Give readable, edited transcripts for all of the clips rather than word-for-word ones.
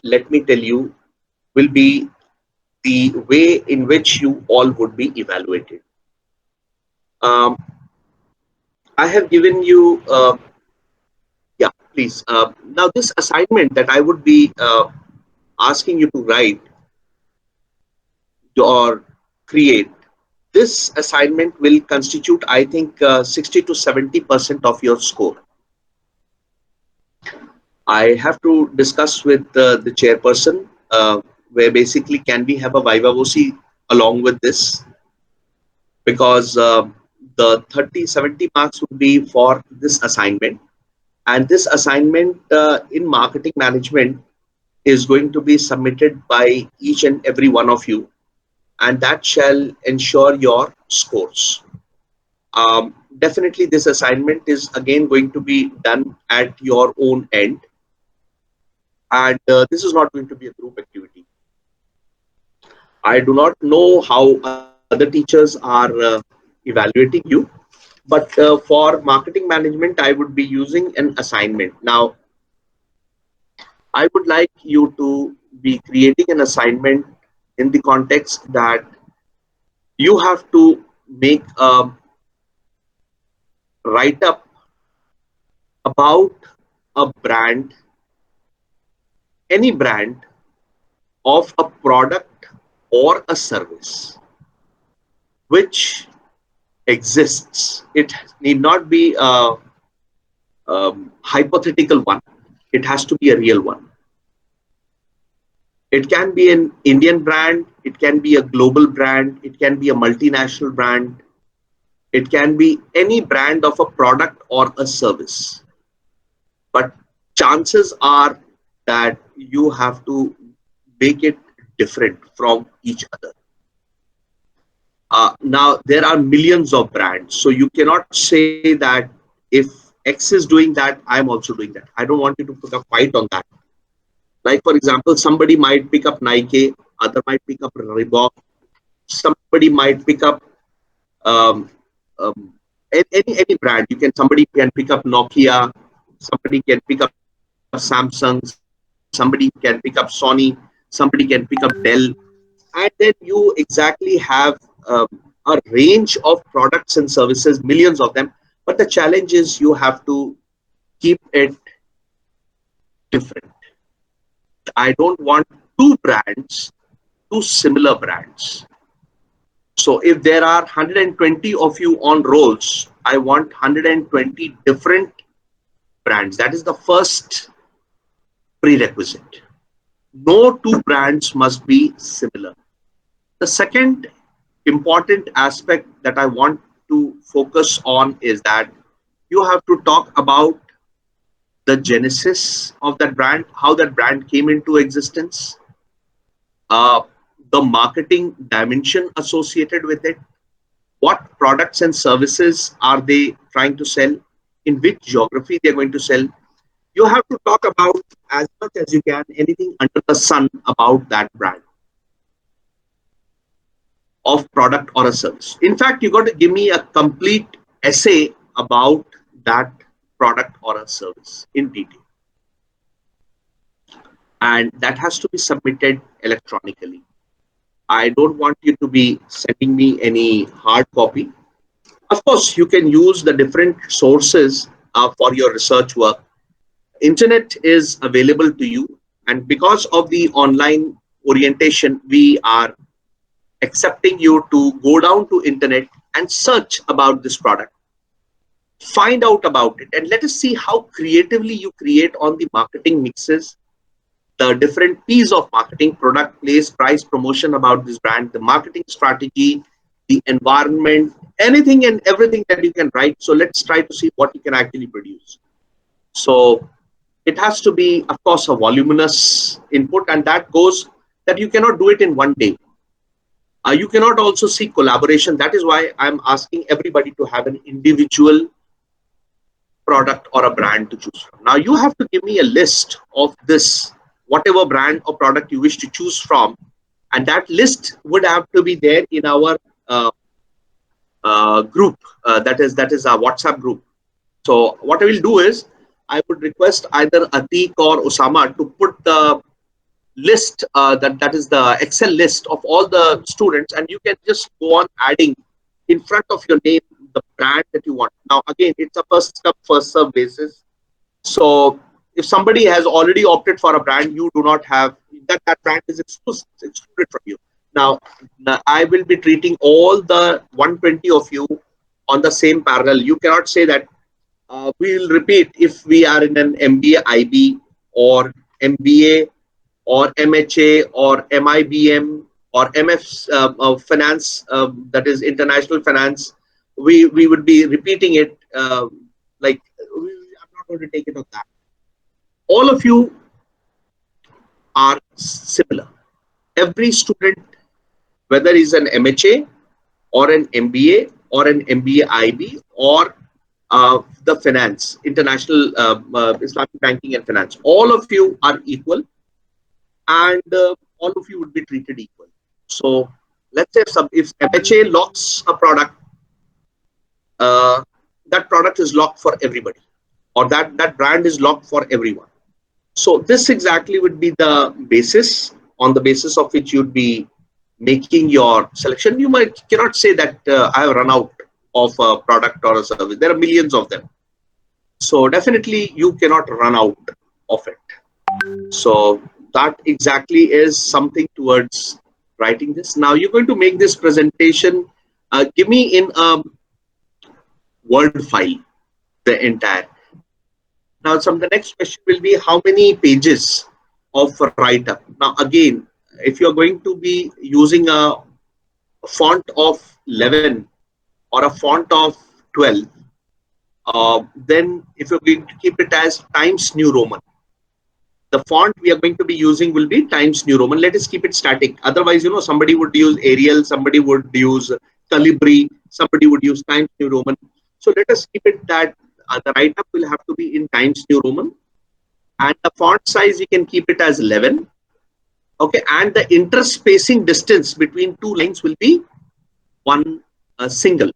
let me tell you, will be the way in which you all would be evaluated. Um, I have given you, yeah, please. Now, this assignment that I would be asking you to write or create, this assignment will constitute, I think, 60 to 70% of your score. I have to discuss with the chairperson, where basically can we have a viva voce along with this, because the 30-70 marks would be for this assignment, and this assignment in marketing management is going to be submitted by each and every one of you, and that shall ensure your scores. Definitely this assignment is again going to be done at your own end, and this is not going to be a group activity. I do not know how other teachers are evaluating you, but for marketing management, I would be using an assignment. Now, I would like you to be creating an assignment in the context that you have to make a write up about a brand, any brand of a product or a service which exists. It need not be a hypothetical one, it has to be a real one. It can be an Indian brand, it can be a global brand, it can be a multinational brand, it can be any brand of a product or a service. But chances are that you have to make it different from each other. Now, there are millions of brands, so you cannot say that if X is doing that, I'm also doing that. I don't want you to put a fight on that. Like, for example, somebody might pick up Nike, other might pick up Reebok, somebody might pick up um, um, any brand. Somebody can pick up Nokia, somebody can pick up Samsung, somebody can pick up Sony, somebody can pick up Dell, and then you exactly have a range of products and services, millions of them. But the challenge is you have to keep it different. I don't want two brands, two similar brands. So if there are 120 of you on rolls, I want 120 different brands. That is the first prerequisite. No two brands must be similar. The second important aspect that I want to focus on is that you have to talk about the genesis of that brand, how that brand came into existence, uh, the marketing dimension associated with it, what products and services are they trying to sell, in which geography they're going to sell. You have to talk about as much as you can anything under the sun about that brand of product or a service. In fact, you got to give me a complete essay about that product or a service in detail. And that has to be submitted electronically. I don't want you to be sending me any hard copy. Of course, you can use the different sources for your research work. Internet is available to you, and because of the online orientation, we are accepting you to go down to internet and search about this product, find out about it, and let us see how creatively you create on the marketing mixes, the different P's of marketing: product, place, price, promotion about this brand, the marketing strategy, the environment, anything and everything that you can write. So let's try to see what you can actually produce. So it has to be, of course, a voluminous input, and that goes that you cannot do it in one day. You cannot also see collaboration. That is why I'm asking everybody to have an individual product or a brand to choose from. Now you have to give me a list of this, whatever brand or product you wish to choose from, and that list would have to be there in our group. That is our WhatsApp group. So what I will do is I would request either Atik or Osama to put the list, that is the Excel list of all the students, and you can just go on adding in front of your name the brand that you want. Now again, it's a first come first serve basis. So if somebody has already opted for a brand, you do not have that brand is excluded from you. Now I will be treating all the 120 of you on the same parallel. You cannot say that we will repeat if we are in an MBA IB or MBA or MHA or MIBM or MF finance, that is international finance. We would be repeating it, like I'm not going to take it on that. All of you are similar. Every student, whether he's an MHA or an MBA or an MBA IB or the finance, international Islamic banking and finance, all of you are equal, and all of you would be treated equal. So let's say if MHA locks a product, uh, that product is locked for everybody, or that brand is locked for everyone. So this exactly would be the basis, on the basis of which you'd be making your selection. You might cannot say that I have run out of a product or a service. There are millions of them. So definitely you cannot run out of it. So that exactly is something towards writing this. Now you're going to make this presentation. Give me in a Word file the entire. Now, some the next question will be how many pages of write up. Now, again, if you're going to be using a font of 11 or a font of 12, then if you're going to keep it as Times New Roman, the font we are going to be using will be Times New Roman. Let us keep it static. Otherwise, somebody would use Arial, somebody would use Calibri, somebody would use Times New Roman. So let us keep it that the write-up will have to be in Times New Roman, and the font size you can keep it as 11. Okay, and the interspacing distance between two lines will be one single.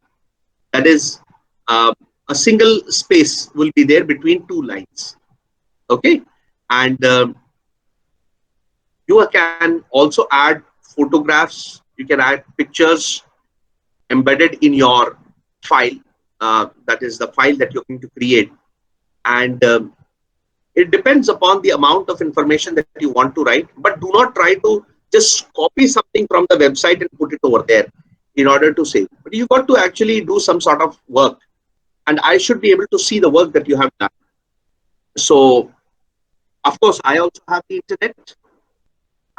That is, a single space will be there between two lines. Okay, and you can also add photographs, you can add pictures embedded in your file, that is the file that you're going to create, and it depends upon the amount of information that you want to write, but do not try to just copy something from the website and put it over there in order to save. But you got to actually do some sort of work, and I should be able to see the work that you have done. So of course I also have the internet,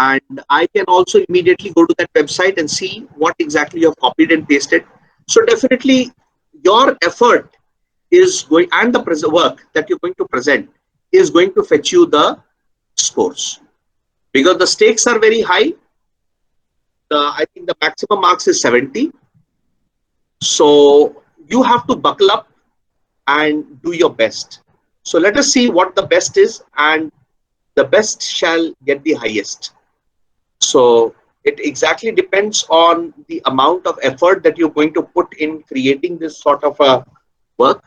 and I can also immediately go to that website and see what exactly you have copied and pasted. So definitely your effort is going, and the work that you're going to present is going to fetch you the scores, because the stakes are very high. I think the maximum marks is 70. So you have to buckle up and do your best. So let us see what the best is, and the best shall get the highest. So it exactly depends on the amount of effort that you're going to put in creating this sort of a work.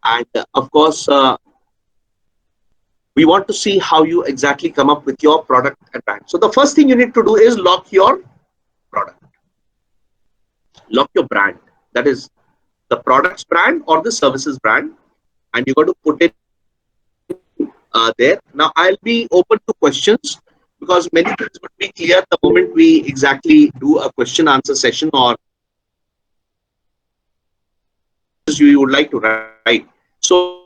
And of course, we want to see how you exactly come up with your product and brand. So the first thing you need to do is lock your product, lock your brand. That is the product's brand or the services brand, and you got to put it there. Now I'll be open to questions, because many things would be clear the moment we exactly do a question answer session, or you would like to write. So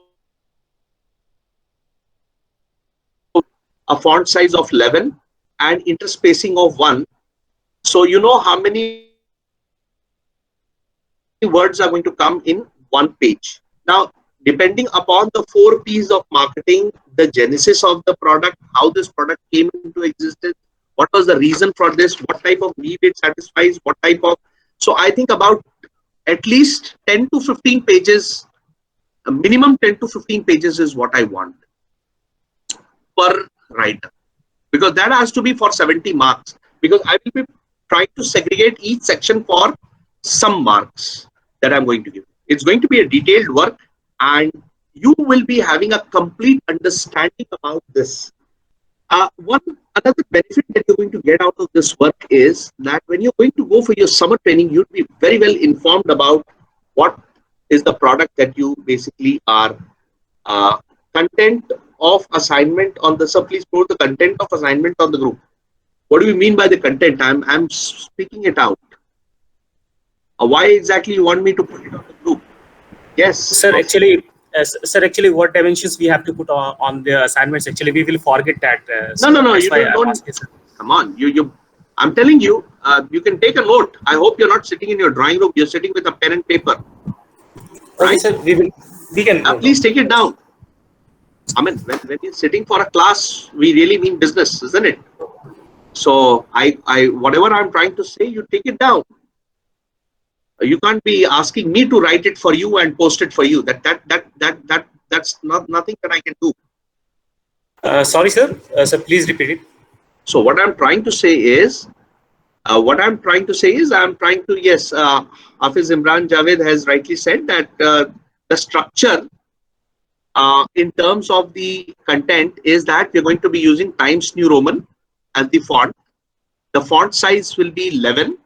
a font size of 11 and interspacing of 1. So you know how many words are going to come in one page. Now, depending upon the 4 P's of marketing, the genesis of the product, how this product came into existence, what was the reason for this, what type of need it satisfies, what type of. So I think about at least 10 to 15 pages, a minimum 10 to 15 pages is what I want per writer, because that has to be for 70 marks, because I will be trying to segregate each section for some marks that I'm going to give. It's going to be a detailed work, and you will be having a complete understanding about this One another benefit that you're going to get out of this work is that when you're going to go for your summer training, you'd be very well informed about what is the product that you basically are uh, content of assignment on the. So please put the content of assignment on the group. What do you mean by the content? I'm speaking it out. Why exactly you want me to put it on the group? Yes, Sir, actually, sir, actually, what dimensions we have to put on the assignments? Actually, we will forget that. no, no, So no. that's You why I'm don't. asking, sir. Come on, you. I'm telling you, you can take a note. I hope you're not sitting in your drawing room. You're sitting with a pen and paper, Okay, right? sir, we can note down. Please take it down. I mean, when you're sitting for a class, we really mean business, isn't it? So whatever I'm trying to say, you take it down. You can't be asking me to write it for you and post it for you. That's not nothing that I can do. Sorry, sir. Sir, please repeat it. So what I'm trying to say is, I'm trying to, yes, Hafiz Imran Javed has rightly said that the structure in terms of the content is that we're going to be using Times New Roman as the font. The font size will be 11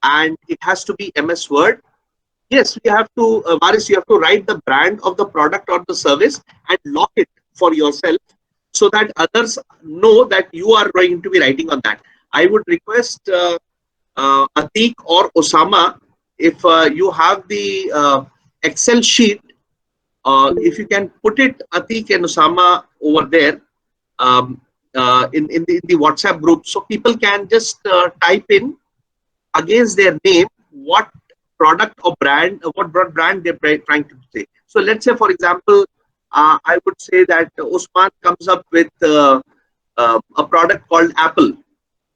and it has to be MS Word. Yes, we have to, Varis, you have to write the brand of the product or the service and lock it for yourself so that others know that you are going to be writing on that. I would request Atik or Osama, if you have the Excel sheet, if you can put it, Atik and Osama, over there um, in the WhatsApp group, so people can just type in against their name what product or brand, what brand they're trying to say. So let's say, for example, I would say that Usman comes up with a product called Apple,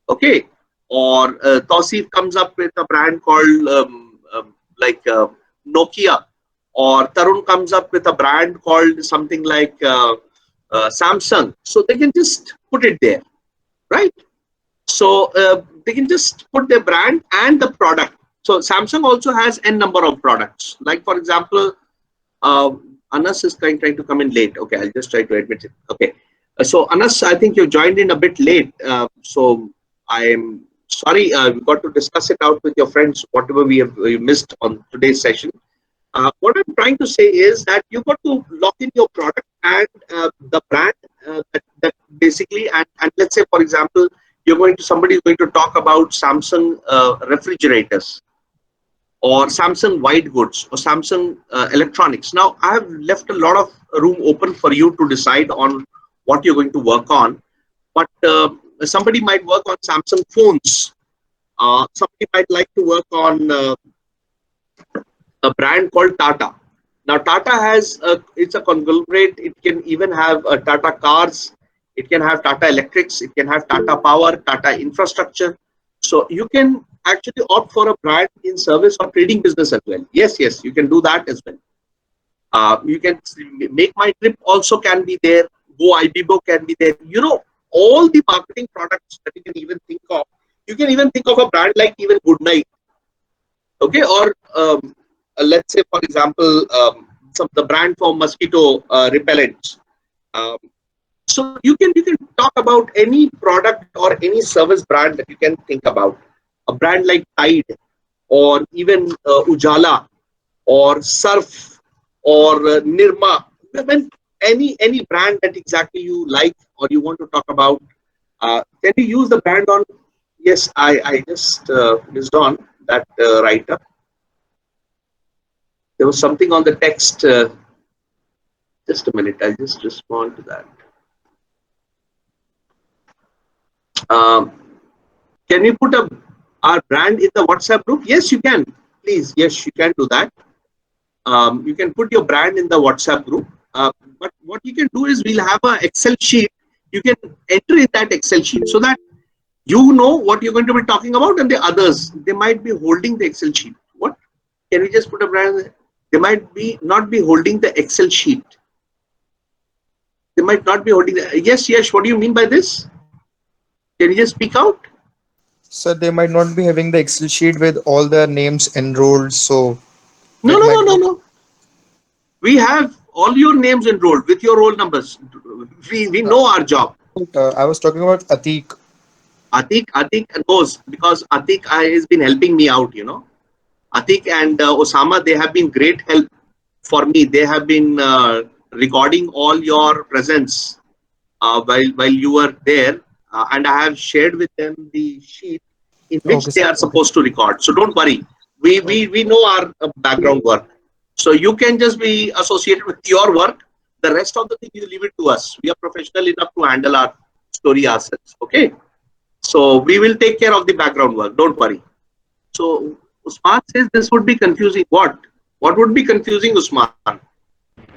okay, or Tausif comes up with a brand called like Nokia, or Tarun comes up with a brand called something like Samsung. So they can just put it there, right? So they can just put their brand and the product. So Samsung also has n number of products. Like for example, Anas is trying to come in late. Okay, I'll just try to admit it. Okay, so Anas, I think you joined in a bit late. So I'm sorry. We got to discuss it out with your friends. Whatever we missed on today's session. What I'm trying to say is that you got to lock in your product and the brand that basically, and let's say, for example, somebody is going to talk about Samsung refrigerators or Samsung white goods or Samsung electronics. Now, I have left a lot of room open for you to decide on what you're going to work on, but somebody might work on Samsung phones. Somebody might like to work on a brand called Tata. Now, Tata it's a conglomerate. It can even have Tata cars. It can have Tata Electrics. It can have Tata Power, Tata Infrastructure. So you can actually opt for a brand in service or trading business as well. Yes, yes, you can do that as well. You can make my trip also can be there. Go Ibibo can be there. All the marketing products that you can even think of. You can even think of a brand like even Goodnight, okay, or let's say, for example, some the brand for mosquito repellents. Um, so you can talk about any product or any service brand that you can think about. A brand like Tide, or even Ujala, or Surf, or Nirma. When any brand that exactly you like or you want to talk about, can you use the brand on? Yes, I just missed on that writer. There was something on the text. Just a minute, I'll just respond to that. Um, can you put our brand in the WhatsApp group? Yes, you can. Please, yes, you can do that. You can put your brand in the WhatsApp group. But what you can do is we'll have an Excel sheet. You can enter in that Excel sheet so that you know what you're going to be talking about, and the others, they might be holding the Excel sheet. What? Can we just put a brand? They might be not be holding the Excel sheet. They might not be holding the. Yes, yes. What do you mean by this? Can you just speak out? So they might not be having the Excel sheet with all their names enrolled, so No, it no, no, might no, be. no. We have all your names enrolled with your roll numbers. We Uh, know our job. I was talking about Atik. Atik knows because Atik has been helping me out. Atik and Osama, they have been great help for me. They have been recording all your presence while you were there, and I have shared with them the sheet in which Okay, they sir. are Okay. supposed to record. So don't worry, we know our background work. So you can just be associated with your work. The rest of the thing you leave it to us. We are professional enough to handle our story ourselves. Okay, so we will take care of the background work. Don't worry. So Usman says this would be confusing. What? What would be confusing, Usman?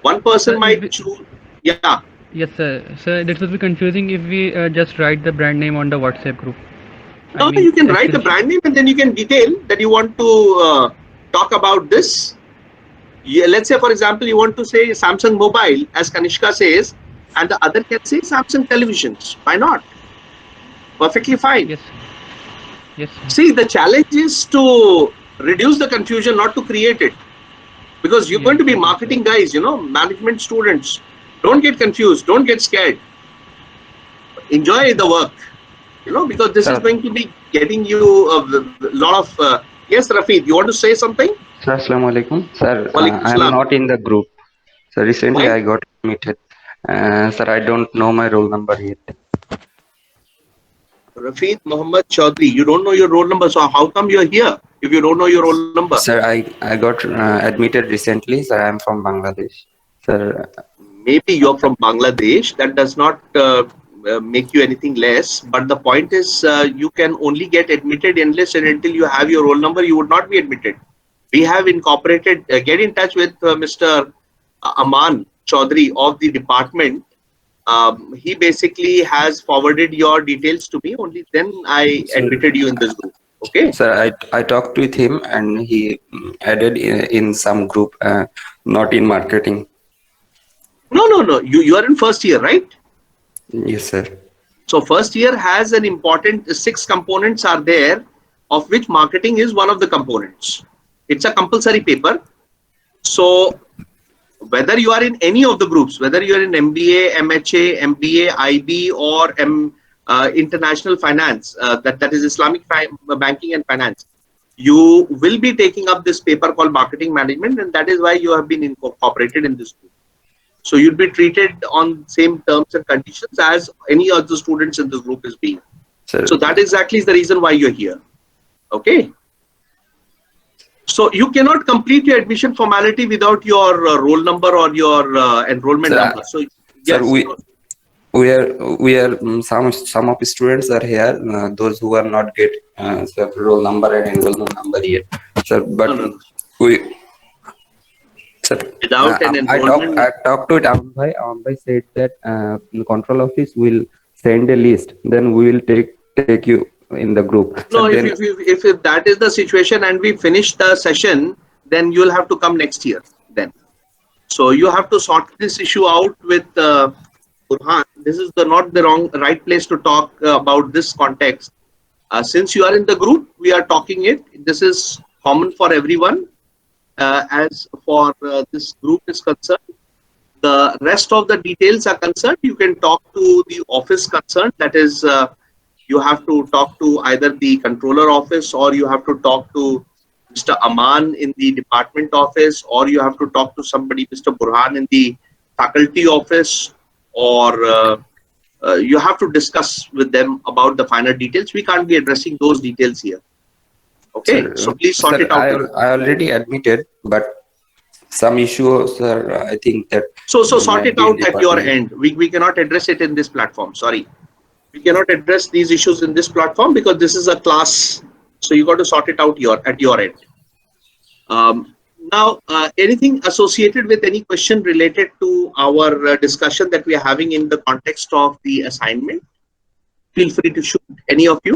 One person Sir, might choose. Yeah. yes, sir. Sir, this will be confusing if we just write the brand name on the WhatsApp group. I No, mean, you can write Excel the sheet. brand name and then you can detail that you want to talk about this. Yeah, let's say, for example, you want to say Samsung Mobile, as Kanishka says, and the other can say Samsung Televisions. Why not? Perfectly fine. Yes, yes, sir. See, the challenge is to reduce the confusion, not to create it. Because you're Yeah, going to be exactly, sir. marketing guys, management students. Don't get confused. Don't get scared. Enjoy the work, because this is Sir, going to be getting you a lot of. Yes, Rafid, you want to say something? sir, Assalamu alaikum. Sir, Walaikum I am salam. not in the group. So recently Why? I got admitted. Sir, I don't know my roll number yet. Rafid Mohammed Chaudhry, you don't know your roll number. So how come you're here if you don't know your roll number? Sir, I got admitted recently. Sir, I am from Bangladesh. Sir, Maybe you're from Bangladesh. That does not make you anything less. But the point is, you can only get admitted unless and until you have your roll number. You would not be admitted. We have incorporated. Get in touch with Mr. Aman Chaudhry of the department. He basically has forwarded your details to me. Only then I sir, admitted you in this group. Okay. sir, I talked with him and he added in some group, not in marketing. No, no, no. You are in first year, right? Yes, sir. So first year has an important 6 components are there, of which marketing is one of the components. It's a compulsory paper. So whether you are in any of the groups, whether you are in MBA, MHA, MBA, IB, or International Finance, that is Islamic Banking and Finance, you will be taking up this paper called Marketing Management, and that is why you have been incorporated in this group. So you'll be treated on same terms and conditions as any other students in this group is being. Sir, So that exactly is the reason why you're here. Okay. So you cannot complete your admission formality without your roll number or your enrollment sir, number. So sir, yes, we are some of students are here. Those who are not get sir, roll number and enrollment number yet. Sir, but no, no, no. we. Sir, Without an I enrollment, talked to it. Aman Bhai. Aman Bhai said that the control office will send a list. Then we will take you in the group. So no. If, then, if if if that is the situation and we finish the session, then you'll have to come next year. Then, so you have to sort this issue out with Burhan. This is the not the right place to talk about this context. Since you are in the group, we are talking it. This is common for everyone. As for this group is concerned, the rest of the details are concerned, you can talk to the office concerned. That is, you have to talk to either the controller office or you have to talk to Mr. Aman in the department office, or you have to talk to somebody, Mr. Burhan, in the faculty office, or you have to discuss with them about the finer details. We can't be addressing those details here. Okay, so please sort sir, it out. I already admitted, but some issue, sir. I think that So sort might it be in out at your department. end. We cannot address it in this platform. Sorry. We cannot address these issues in this platform because this is a class. So you got to sort it out at your end. Now, anything associated with any question related to our discussion that we are having in the context of the assignment, feel free to shoot any of you,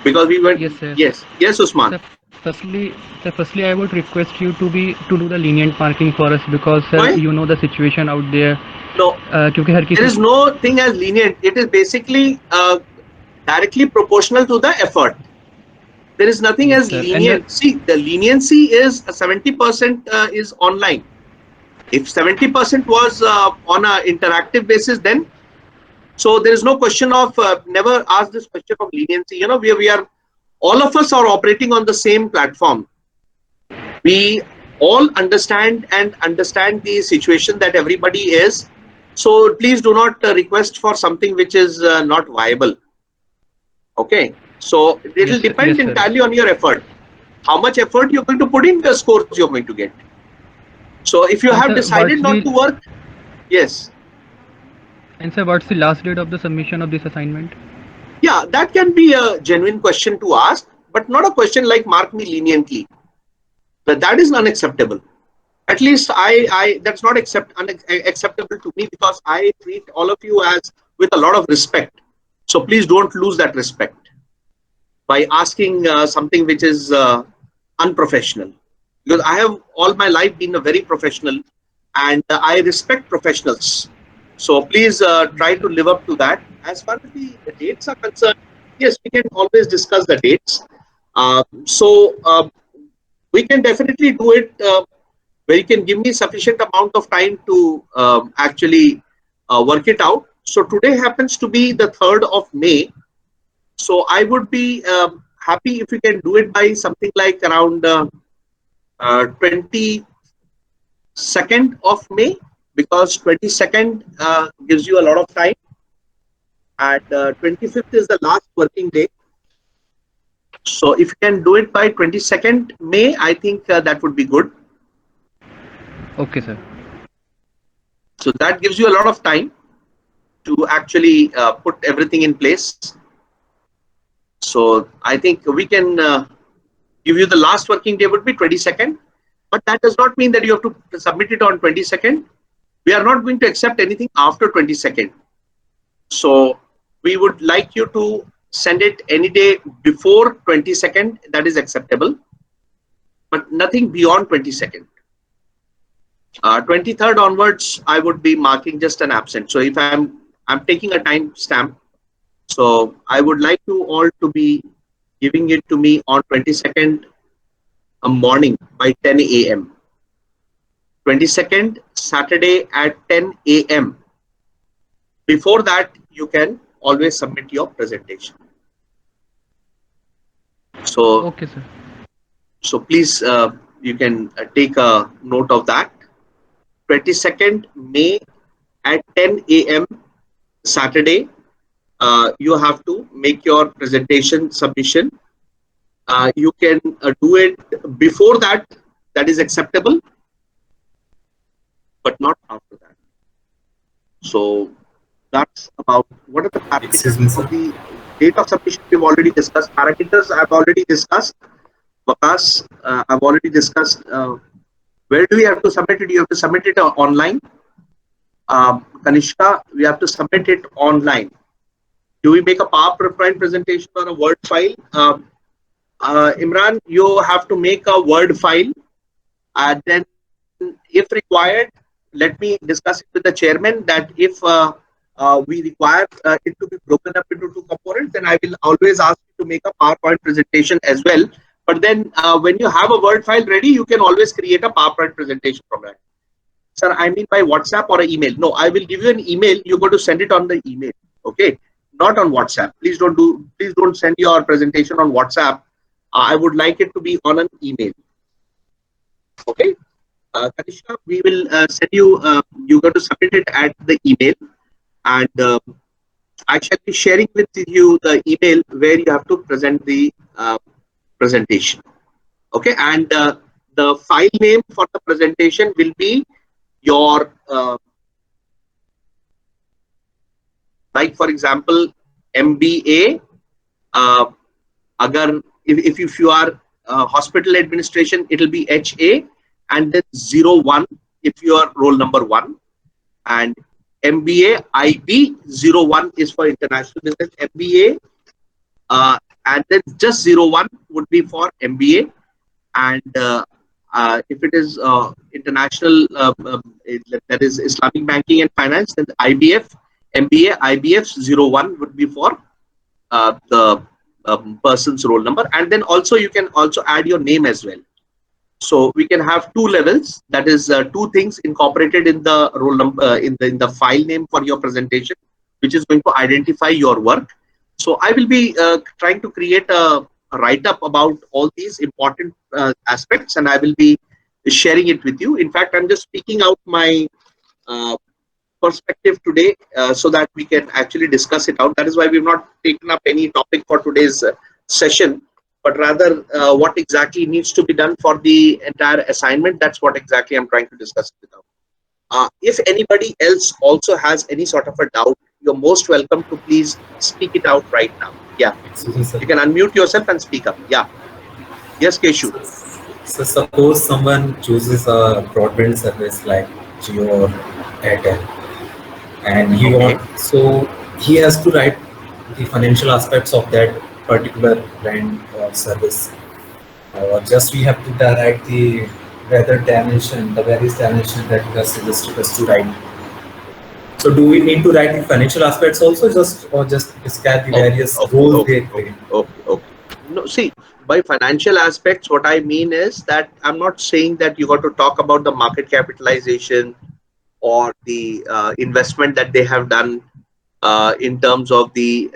because we went. Yes, sir. Yes, Usman. Sir, firstly, firstly, I would request you to do the lenient marking for us because, sir, Why? you know the situation out there. No, क्योंकि हर there किसी is no thing as lenient. It is basically directly proportional to the effort. There is nothing yes, as sir, and lenient. See, the leniency is 70% is online. If 70% was on an interactive basis, then So there is no question of never ask this question of leniency. You know, we are all of us are operating on the same platform. We all understand the situation that everybody is. So please do not request for something which is not viable. Okay. So it will Yes, depend sir. entirely on your effort. How much effort you're going to put in, the scores you're going to get. So if you And have sir, decided what's not the to work, yes, what's the last date of the submission of this assignment? yeah, that can be a genuine question to ask, but not a question like mark me leniently. But that is unacceptable. At least I that's not acceptable to me, because I treat all of you as with a lot of respect. So please don't lose that respect by asking something which is unprofessional. Because I have all my life been a very professional, and I respect professionals. So please try to live up to that. As far as the dates are concerned, yes, we can always discuss the dates. We can definitely do it where you can give me sufficient amount of time to actually work it out. So today happens to be the 3rd of May. So I would be happy if you can do it by something like around 22nd of May, because 22nd gives you a lot of time, and 25th is the last working day. So if you can do it by 22nd May, I think that would be good. Okay, sir. So that gives you a lot of time to actually put everything in place. So I think we can give you the last working day would be 22nd, but that does not mean that you have to submit it on 22nd. We are not going to accept anything after 22nd. So we would like you to send it any day before 22nd. That is acceptable, but nothing beyond 22nd. 23rd onwards, I would be marking just an absent. So if I'm taking a time stamp, so I would like you all to be giving it to me on 22nd morning by 10 a.m. 22nd Saturday at 10 a.m. Before that, you can always submit your presentation. So, Okay, sir. so please, you can take a note of that. 22nd May at 10 a.m. Saturday, you have to make your presentation submission. You can do it before that. That is acceptable, but not after that. So that's about what are the Excuse parameters me, sir. of the date of submission. We've already discussed parameters. I've already discussed. Vakas, I've already discussed. Where do we have to submit it? You have to submit it online. Kanishka, we have to submit it online. Do we make a PowerPoint presentation or a Word file? Imran, you have to make a Word file. Then, if required, let me discuss it with the chairman that if we require it to be broken up into two components, then I will always ask you to make a PowerPoint presentation as well. But then when you have a Word file ready, you can always create a PowerPoint presentation from that. Sir, I mean by WhatsApp or an email. No, I will give you an email. You're going to send it on the email. Okay, not on WhatsApp. Please don't send your presentation on WhatsApp. I would like it to be on an email. Okay. Kanishka, we will send you, you're going to submit it at the email, and I shall be sharing with you the email where you have to present the presentation. Okay, and the file name for the presentation will be your, like for example, MBA. Agar if you are hospital administration, it will be HA, and then 01 if you are roll number 1, and MBA IB 01 is for international business MBA, and then just 01 would be for MBA, and if it is international, that is Islamic banking and finance, then IBF MBA IBF 01 would be for the person's roll number, and then also you can also add your name as well. So we can have two levels, that is two things incorporated in the roll number, in the file name for your presentation. which is going to identify your work. So I will be trying to create a write-up about all these important aspects, and I will be sharing it with you. In fact, I'm just speaking out my uh, perspective today so that we can actually discuss it out. That is why we've not taken up any topic for today's session, but rather what exactly needs to be done for the entire assignment. That's what exactly I'm trying to discuss with you. If anybody else also has any sort of a doubt, you're most welcome to please speak it out right now. Yeah, Excuse me, sir. you can unmute yourself and speak up. Yeah. Yes, Keshu. So suppose someone chooses a broadband service like Jio or Airtel, and Okay. he has to write the financial aspects of that particular brand or service, or just we have to write the the various dimension that you have suggested us to write. So do we need to write the financial aspects also, just describe the Okay. various Okay. roles Okay. they Okay. play? Okay. Okay. No, see, by financial aspects, what I mean is that I'm not saying that you got to talk about the market capitalization or the investment that they have done in terms of the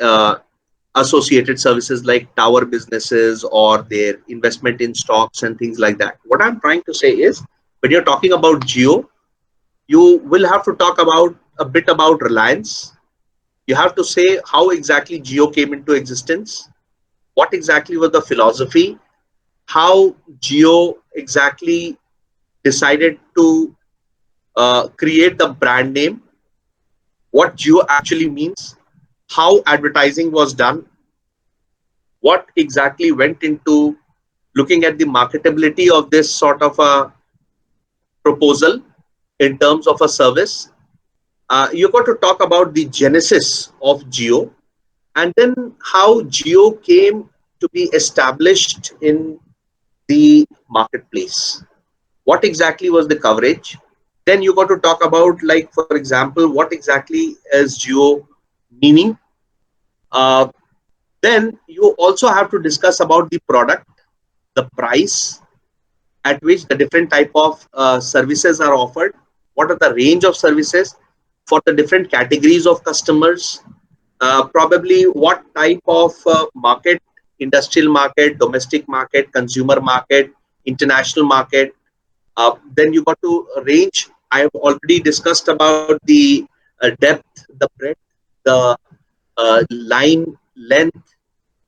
associated services like tower businesses or their investment in stocks and things like that. What I'm trying to say is when you're talking about Geo, you will have to talk about a bit about Reliance. You have to say how exactly Geo came into existence, what exactly was the philosophy, how Geo exactly decided to create the brand name, what Geo actually means, how advertising was done, what exactly went into looking at the marketability of this sort of a proposal in terms of a service. You got to talk about the genesis of Geo and then how Geo came to be established in the marketplace. What exactly was the coverage? Then you got to talk about, like, for example, what exactly is Geo meaning. Uh, then you also have to discuss about the product, the price at which the different type of services are offered, what are the range of services for the different categories of customers, probably what type of market, industrial market, domestic market, consumer market, international market. Then you got to range. I have already discussed about the depth, the breadth, the line length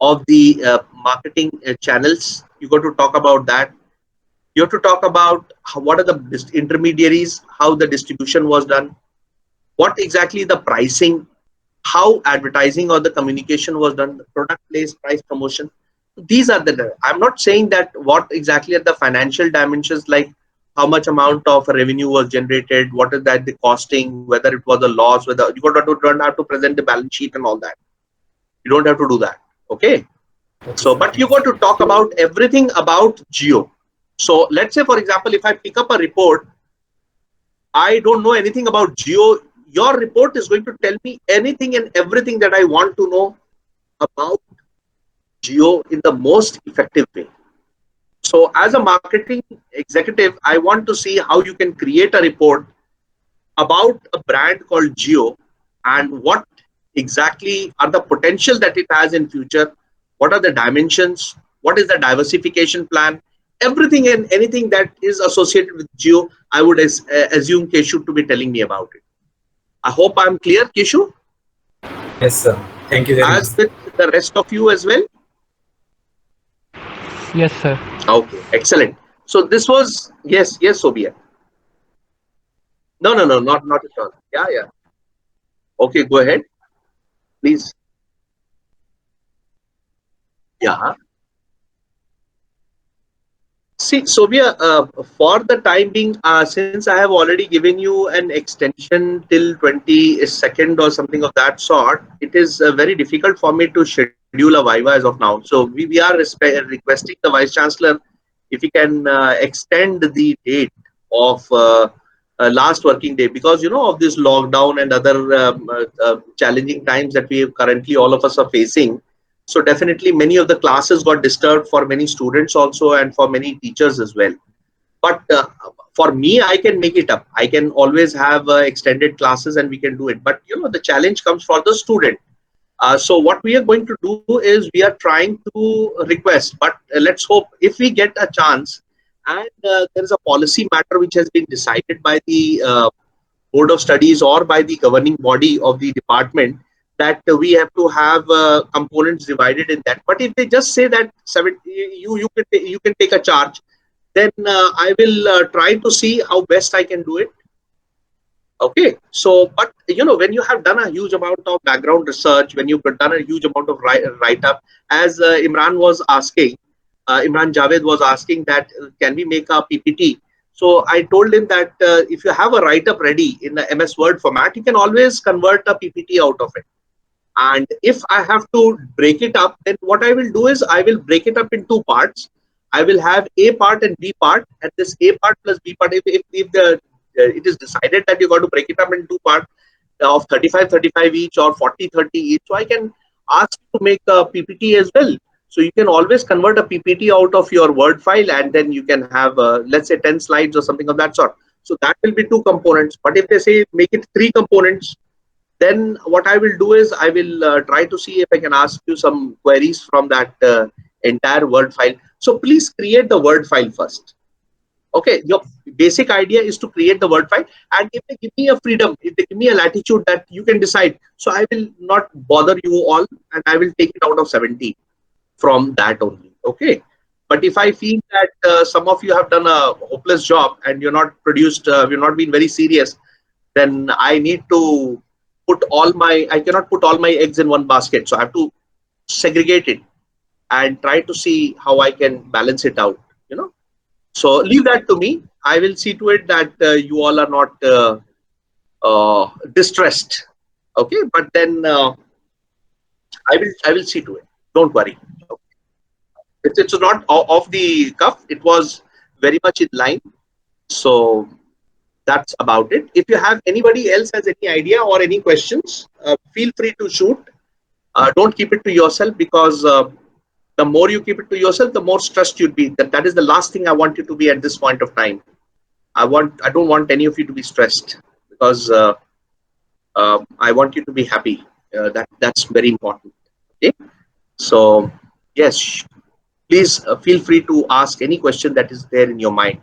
of the marketing channels. You got to talk about that. You have to talk about what are the intermediaries, how the distribution was done, what exactly the pricing, how advertising or the communication was done, the product place, price, promotion. These are the. I'm not saying that what exactly are the financial dimensions, like how much amount of revenue was generated, what is that the costing, whether it was a loss, whether you don't have to present the balance sheet and all that. You don't have to do that. Okay. Okay, So, sir. but you got to talk about everything about Geo. So let's say, for example, if I pick up a report, I don't know anything about Geo. Your report is going to tell me anything and everything that I want to know about Geo in the most effective way. So, as a marketing executive, I want to see how you can create a report about a brand called Geo and what exactly are the potential that it has in future, what are the dimensions, what is the diversification plan, everything and anything that is associated with Geo. I would assume Keshu to be telling me about it. I hope I'm clear, Keshu, Yes, sir. Thank you very much. as with the rest of you as well. Yes, sir. Okay, excellent. So this was, yes, yes, Sobia. No, no, no, not at all. Yeah, yeah. Okay, go ahead, please. Yeah. See, Sobia, for the time being, since I have already given you an extension till 22nd or something of that sort, it is very difficult for me to schedule a Viva as of now. So we are requesting the Vice Chancellor if he can extend the date of last working day, because of this lockdown and other challenging times that we currently all of us are facing. So definitely many of the classes got disturbed for many students also and for many teachers as well. But for me, I can make it up. I can always have extended classes and we can do it. But the challenge comes for the student. So what we are going to do is we are trying to request, but let's hope if we get a chance and there is a policy matter which has been decided by the board of studies or by the governing body of the department, that we have to have components divided in that. But if they just say that you can take a charge, then I will try to see how best I can do it. Okay, so but when you have done a huge amount of background research, when you've done a huge amount of write up, as Imran Javed was asking that can we make a PPT? So I told him that if you have a write up ready in the MS Word format, you can always convert a PPT out of it. And if I have to break it up, then what I will do is I will break it up in two parts. I will have A part and B part, and this A part plus B part, if it is decided that you got to break it up in two parts of 35-35 each or 40-30 each, so I can ask to make a PPT as well. So you can always convert a PPT out of your Word file, and then you can have, let's say, 10 slides or something of that sort. So that will be two components. But if they say make it three components, then what I will do is I will try to see if I can ask you some queries from that entire Word file. So please create the Word file first. Okay, your basic idea is to create the Word file, and if they give me a freedom, if they give me a latitude that you can decide, so I will not bother you all, and I will take it out of 70 from that only. Okay, but if I feel that some of you have done a hopeless job and you're not produced, you're not been very serious, then I need to I cannot put all my eggs in one basket. So I have to segregate it and try to see how I can balance it out, So leave that to me. I will see to it that you all are not distressed. Okay, but then I will see to it. Don't worry. It's not off the cuff. It was very much in line. So that's about it. If you have anybody else has any idea or any questions, feel free to shoot. Don't keep it to yourself, because the more you keep it to yourself, the more stressed you'd be. That is the last thing I want you to be at this point of time. I don't want any of you to be stressed, because I want you to be happy. That's very important. Okay. So yes, please feel free to ask any question that is there in your mind.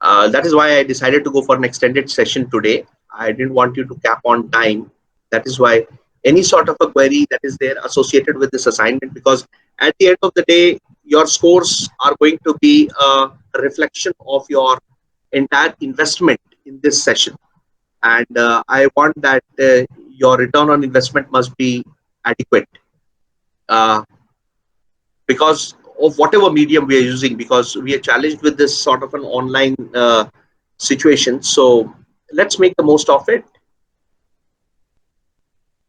That is why I decided to go for an extended session today. I didn't want you to cap on time. That is why any sort of a query that is there associated with this assignment, because at the end of the day, your scores are going to be a reflection of your entire investment in this session. And I want that your return on investment must be adequate. Because of whatever medium we are using, because we are challenged with this sort of an online situation. So let's make the most of it.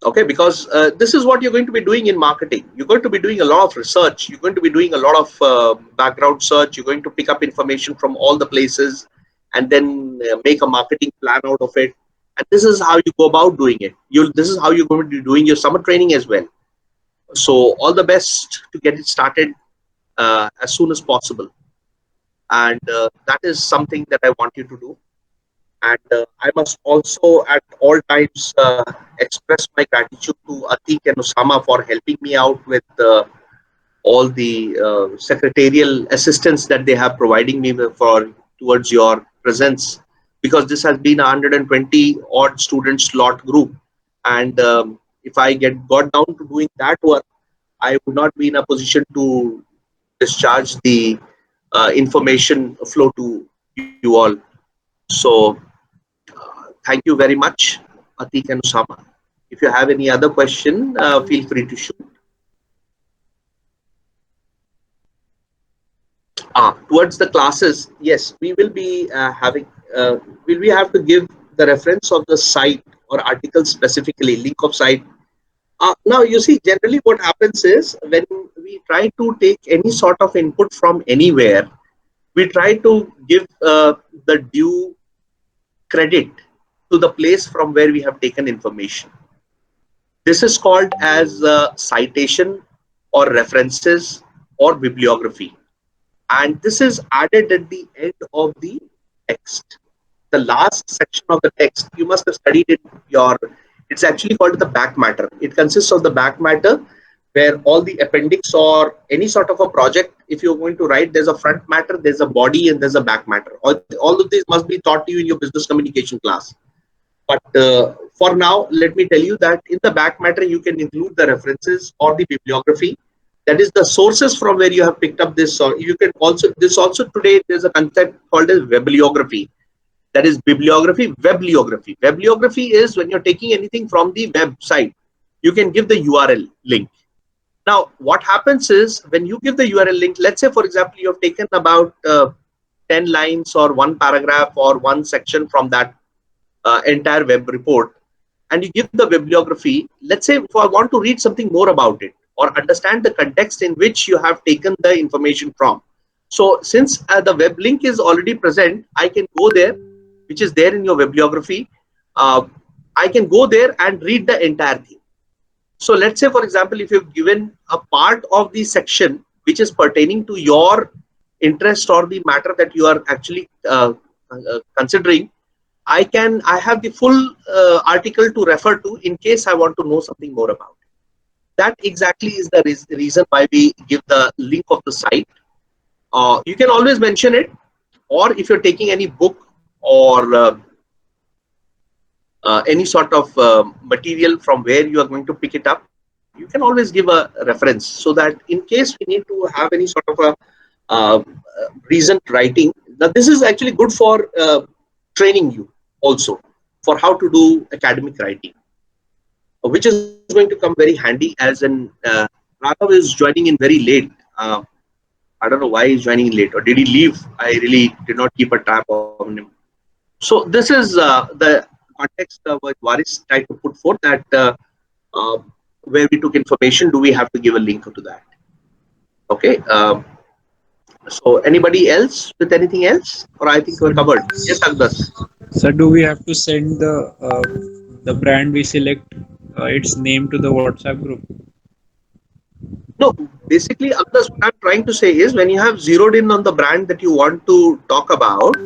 Okay, because this is what you're going to be doing in marketing. You're going to be doing a lot of research. You're going to be doing a lot of background search. You're going to pick up information from all the places and then make a marketing plan out of it. And this is how you go about doing it. This is how you're going to be doing your summer training as well. So all the best to get it started as soon as possible. And that is something that I want you to do. And I must also at all times express my gratitude to Atik and Osama for helping me out with all the secretarial assistance that they have providing me for towards your presence, because this has been a 120 odd student slot group. And if I got down to doing that work, I would not be in a position to discharge the information flow to you all. So thank you very much, Atik and Usama. If you have any other question, feel free to shoot. Towards the classes, yes, we will be having, will we have to give the reference of the site or article specifically, link of site? Now, you see, generally what happens is when we try to take any sort of input from anywhere, we try to give the due credit to the place from where we have taken information. This is called as citation or references or bibliography. and this is added at the end of the text. The last section of the text, you must have studied it. It's actually called the back matter. It consists of the back matter, where all the appendix or any sort of a project, if you're going to write, there's a front matter, there's a body, and there's a back matter. All of these must be taught to you in your business communication class. But for now, let me tell you that in the back matter, you can include the references or the bibliography. That is the sources from where you have picked up this. Or you can also, this also today, there's a concept called as bibliography. That is bibliography, bibliography. Bibliography is when you're taking anything from the website, you can give the URL link. Now, what happens is when you give the URL link, let's say, for example, you have taken about 10 lines or one paragraph or one section from that entire web report, and you give the bibliography. Let's say if I want to read something more about it or understand the context in which you have taken the information from. So since the web link is already present, I can go there, which is there in your bibliography. I can go there and read the entire thing. So let's say, for example, if you've given a part of the section which is pertaining to your interest or the matter that you are actually considering, I have the full article to refer to in case I want to know something more about it. That exactly is the reason why we give the link of the site. You can always mention it, or if you're taking any book or any sort of material from where you are going to pick it up, you can always give a reference, so that in case we need to have any sort of a reasoned writing. Now, this is actually good for training you also for how to do academic writing, which is going to come very handy as in Raghav is joining in very late. I don't know why he's joining in late, or did he leave? I really did not keep a tab on him. So this is the context what Varis tried to put forth, that uh, where we took information, do we have to give a link to that? Okay. So anybody else with anything else, or I think we're covered? Yes, Agdas. So do we have to send the brand we select its name to the WhatsApp group? No, basically, Agdas, what I'm trying to say is when you have zeroed in on the brand that you want to talk about,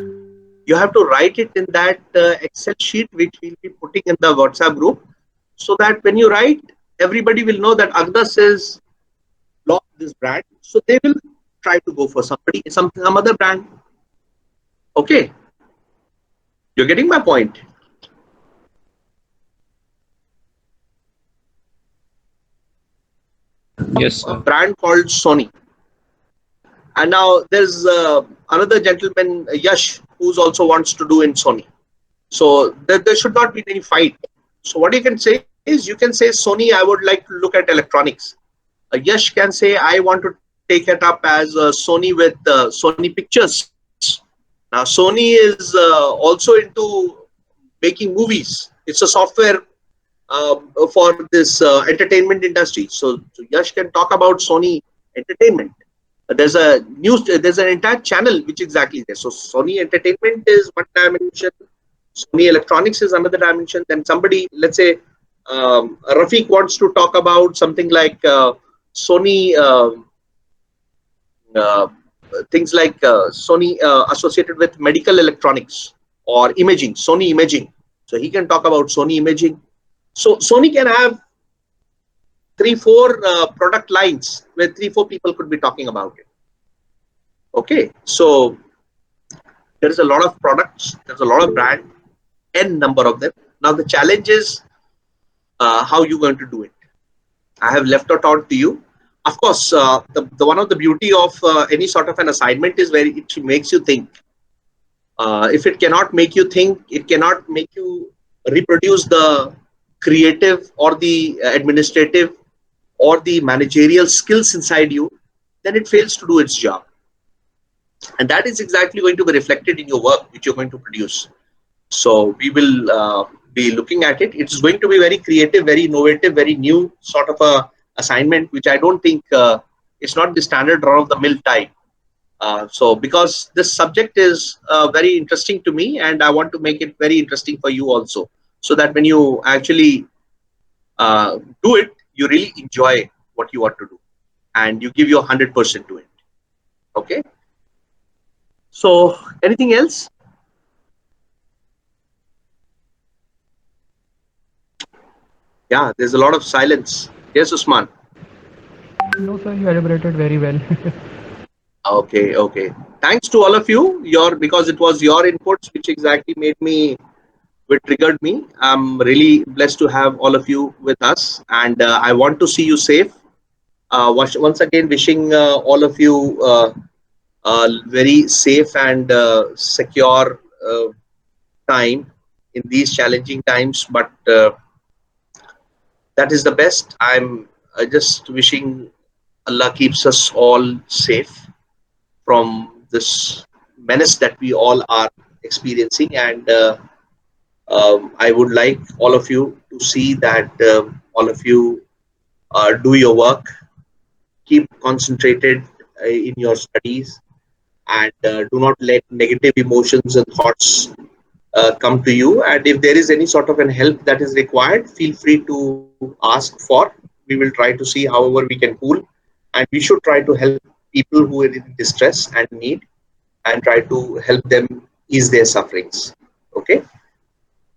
you have to write it in that Excel sheet which we'll be putting in the WhatsApp group, so that when you write, everybody will know that Agdas is block this brand, so they will try to go for some other brand. Okay, you're getting my point. Yes, A sir. brand called Sony, and now there's another gentleman, Yash, who's also wants to do in Sony. So there should not be any fight. So what you can say is, you can say, Sony, I would like to look at electronics. Yash can say, I want to take it up as Sony with Sony Pictures. Now Sony is also into making movies. It's a software for this entertainment industry. So Yash can talk about Sony Entertainment. There's an entire channel which exactly there. So Sony Entertainment is one dimension, Sony Electronics is another dimension. Then somebody, let's say, Rafiq wants to talk about something like Sony, uh, things like Sony associated with medical electronics or imaging, Sony Imaging. So he can talk about Sony Imaging. So Sony can have 3-4 product lines where 3-4 people could be talking about it. Okay, so there is a lot of products, there's a lot of brand, n number of them. Now the challenge is how you're going to do it. I have left it out to you. Of course, the one of the beauty of any sort of an assignment is where it makes you think. If it cannot make you think, it cannot make you reproduce the creative or the administrative or the managerial skills inside you, then it fails to do its job. And that is exactly going to be reflected in your work, which you're going to produce. So we will be looking at it. It's going to be very creative, very innovative, very new sort of a assignment, which I don't think it's not the standard run of the mill type. So because this subject is very interesting to me, and I want to make it very interesting for you also, so that when you actually do it, you really enjoy what you want to do, and you give your 100% to it. Okay. So anything else? Yeah, there's a lot of silence. Yes, Usman. No, sir, you elaborated very well. Okay, okay. Thanks to all of you. Your because it was your inputs which exactly made me, which triggered me. I'm really blessed to have all of you with us, and I want to see you safe. Once again, wishing all of you very safe and secure time in these challenging times. But that is the best. I'm just wishing Allah keeps us all safe from this menace that we all are experiencing. And I would like all of you to see that all of you do your work, keep concentrated in your studies, and do not let negative emotions and thoughts come to you. And if there is any sort of an help that is required, feel free to ask for. We will try to see however we can pool, and we should try to help people who are in distress and need, and try to help them ease their sufferings. Okay.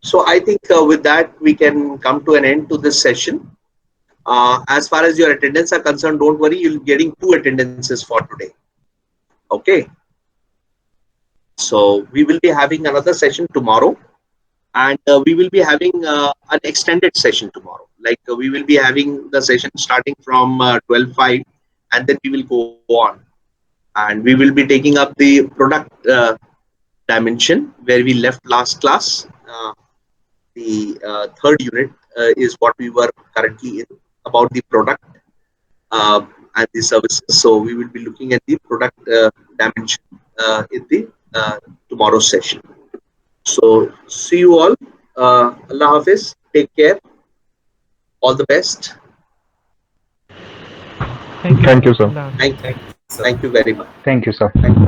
So I think with that we can come to an end to this session. As far as your attendance are concerned, don't worry, you'll be getting 2 attendances for today. Okay. So we will be having another session tomorrow, and we will be having an extended session tomorrow. Like we will be having the session starting from 12:05, and then we will go on, and we will be taking up the product dimension where we left last class. The third unit is what we were currently in, about the product and the services. So we will be looking at the product dimension in the tomorrow's session. So see you all. Allah Hafiz. Take care. All the best. Thank you, Thank sir. you, sir. Allah Hafiz. Thank, Thank you, sir. thank you very much. Thank you, sir. Thank you.